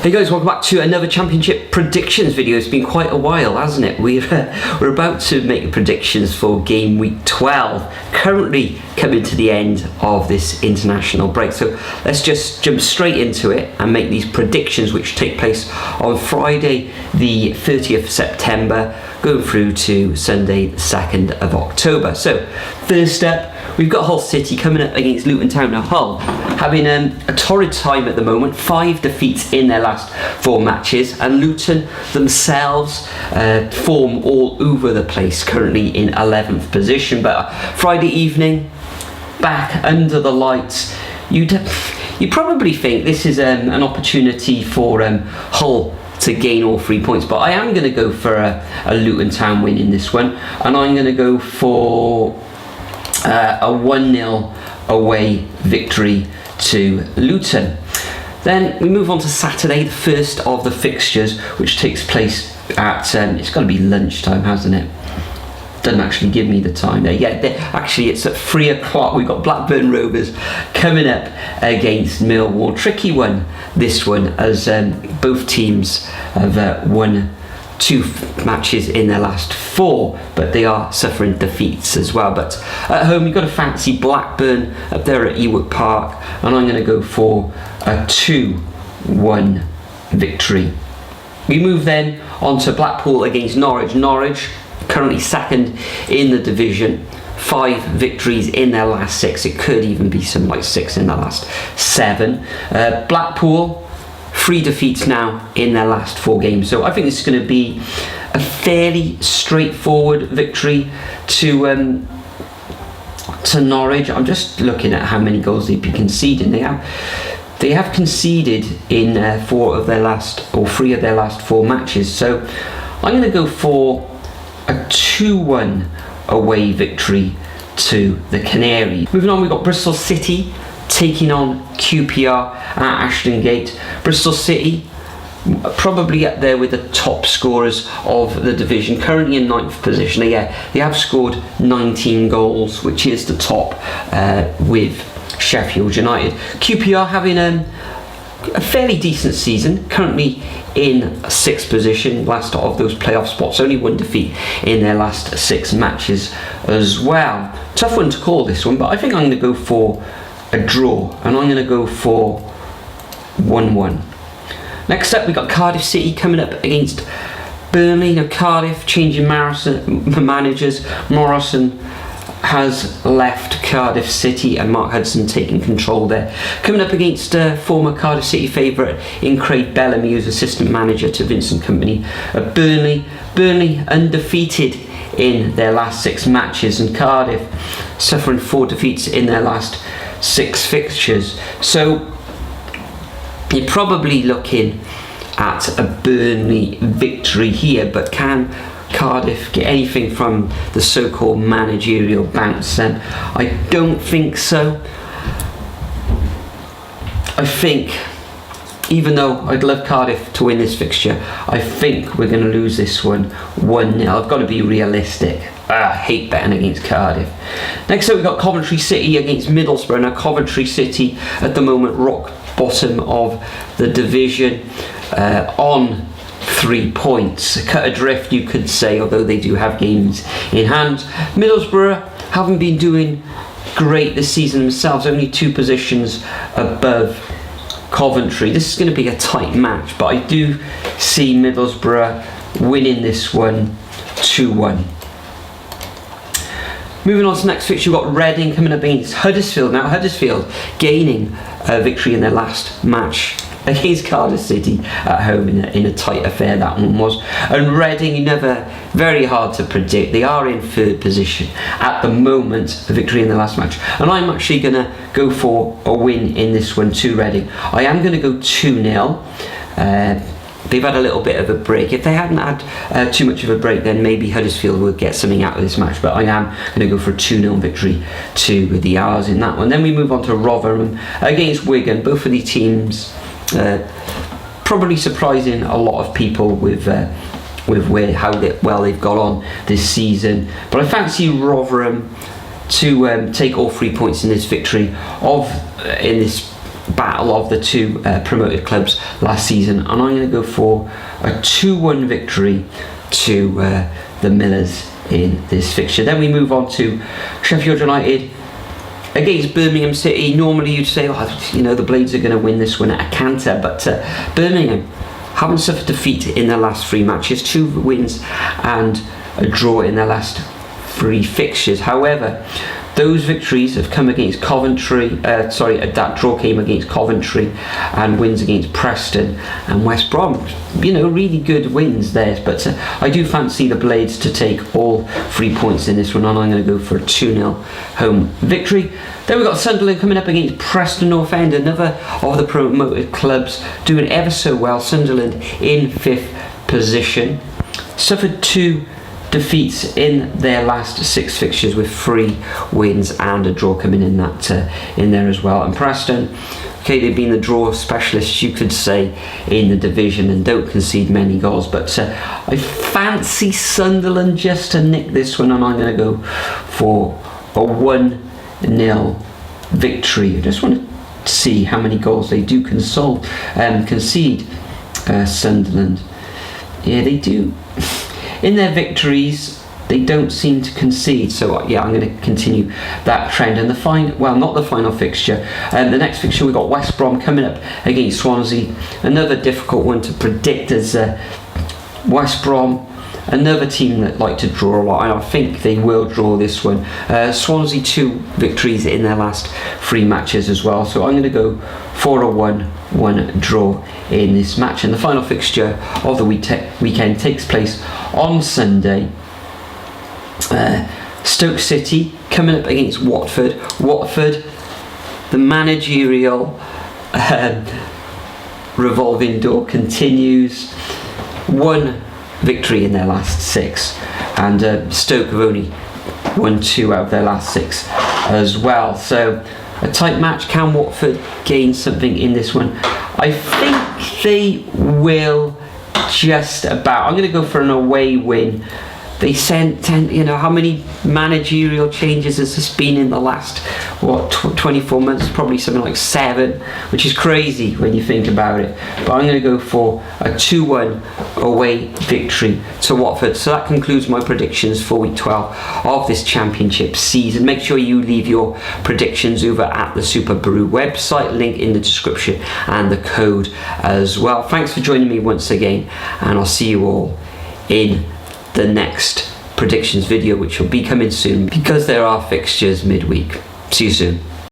Hey guys, welcome back to another championship predictions video. It's been quite a while, hasn't it? We're about to make predictions for game week 12, currently coming to the end of this international break. So let's just jump straight into it and make these predictions, which take place on Friday the 30th of September, going through to Sunday the 2nd of October. So first up, we've got Hull City coming up against Luton Town. Now Hull having a torrid time at the moment, 5 defeats in their last 4 matches, and Luton themselves form all over the place, currently in 11th position. But Friday evening, back under the lights, you probably think this is an opportunity for Hull to gain all 3 points, but I am going to go for a Luton Town win in this one, and I'm going to go for a 1-0 away victory to Luton. Then we move on to Saturday, the first of the fixtures, which takes place at it's got to be lunchtime, hasn't it? Doesn't actually give me the time there. Yeah, actually it's at 3 o'clock. We've got Blackburn Rovers coming up against Millwall. Tricky one, this one, as both teams have won 2 matches in their last 4, but they are suffering defeats as well. But at home, you've got to fancy Blackburn up there at Ewood Park, and I'm going to go for a 2-1 victory. We move then on to Blackpool against Norwich. Norwich currently second in the division, 5 victories in their last 6. It could even be some like 6 in their last 7. Blackpool, 3 defeats now in their last 4 games. So I think this is going to be a fairly straightforward victory to Norwich. I'm just looking at how many goals they've been conceding. They have conceded in 3 of their last 4 matches. So I'm going to go for a 2-1 away victory to the Canaries. Moving on, we've got Bristol City taking on QPR at Ashton Gate. Bristol City probably up there with the top scorers of the division, currently in 9th position. They have scored 19 goals, which is the top with Sheffield United. QPR having a fairly decent season, currently in 6th position, last of those playoff spots, only 1 defeat in their last 6 matches as well. Tough one to call, this one, but I think I'm going to go for a draw, and I'm going to go for 1-1. Next up, we've got Cardiff City coming up against Burnley. Now Cardiff changing managers. Morrison has left Cardiff City and Mark Hudson taking control there. Coming up against former Cardiff City favourite in Craig Bellamy, who's assistant manager to Vincent Kompany at Burnley. Burnley undefeated in their last 6 matches, and Cardiff suffering 4 defeats in their last 6 fixtures. So you're probably looking at a Burnley victory here, but can Cardiff get anything from the so-called managerial bounce? I don't think so. I think, even though I'd love Cardiff to win this fixture, I think we're going to lose this one 1-0. I've got to be realistic. I hate betting against Cardiff. Next up, we've got Coventry City against Middlesbrough. Now Coventry City at the moment rock bottom of the division, on 3 points, cut adrift you could say, although they do have games in hand. Middlesbrough haven't been doing great this season themselves, only 2 positions above Coventry. This is going to be a tight match, but I do see Middlesbrough winning this one 2-1. Moving on to the next fixture, we've got Reading coming up against Huddersfield. Now Huddersfield gaining a victory in their last match against Cardiff City at home in a tight affair that one was. And Reading, never very hard to predict. They are in 3rd position at the moment, a victory in the last match. And I'm actually going to go for a win in this one to Reading. I am going to go 2-0. They've had a little bit of a break. If they hadn't had too much of a break, then maybe Huddersfield would get something out of this match. But I am going to go for a 2-0 victory to the Owls in that one. Then we move on to Rotherham against Wigan. Both of the teams probably surprising a lot of people with how well they've got on this season. But I fancy Rotherham to take all 3 points in this victory in this battle of the two promoted clubs last season, and I'm going to go for a 2-1 victory to the Millers in this fixture. Then we move on to Sheffield United against Birmingham City. Normally you'd say, the Blades are going to win this one at a canter, but Birmingham haven't suffered defeat in their last 3 matches, 2 wins and a draw in their last 3 fixtures. However, those victories have come against Coventry, that draw came against Coventry and wins against Preston and West Brom. Really good wins there, but I do fancy the Blades to take all 3 points in this one, and I'm going to go for a 2-0 home victory. Then we've got Sunderland coming up against Preston North End, another of the promoted clubs doing ever so well. Sunderland in 5th position, suffered 2 defeats in their last 6 fixtures with 3 wins and a draw coming in there as well. And Preston, they've been the draw specialists, you could say, in the division and don't concede many goals, but I fancy Sunderland just to nick this one, and I'm going to go for a 1-0 victory. I just want to see how many goals they do concede, Sunderland. Yeah, they do. In their victories, they don't seem to concede. So yeah, I'm going to continue that trend. And not the final fixture. The next fixture, we've got West Brom coming up against Swansea. Another difficult one to predict, as West Brom, another team that like to draw a lot, and I think they will draw this one. Swansea 2 victories in their last 3 matches as well. So I'm going to go for a 1-1 draw in this match. And the final fixture of the weekend takes place on Sunday. Stoke City coming up against Watford. Watford, the managerial revolving door continues. 1 victory in their last 6, and Stoke have only won 2 out of their last 6 as well. So a tight match. Can Watford gain something in this one? I think they will just about. I'm going to go for an away win. They sent 10, how many managerial changes has this been in the last 24 months? Probably something like 7, which is crazy when you think about it. But I'm going to go for a 2-1 away victory to Watford. So that concludes my predictions for week 12 of this championship season. Make sure you leave your predictions over at the Super Brew website, link in the description and the code as well. Thanks for joining me once again, and I'll see you all in the next predictions video, which will be coming soon because there are fixtures midweek. See you soon.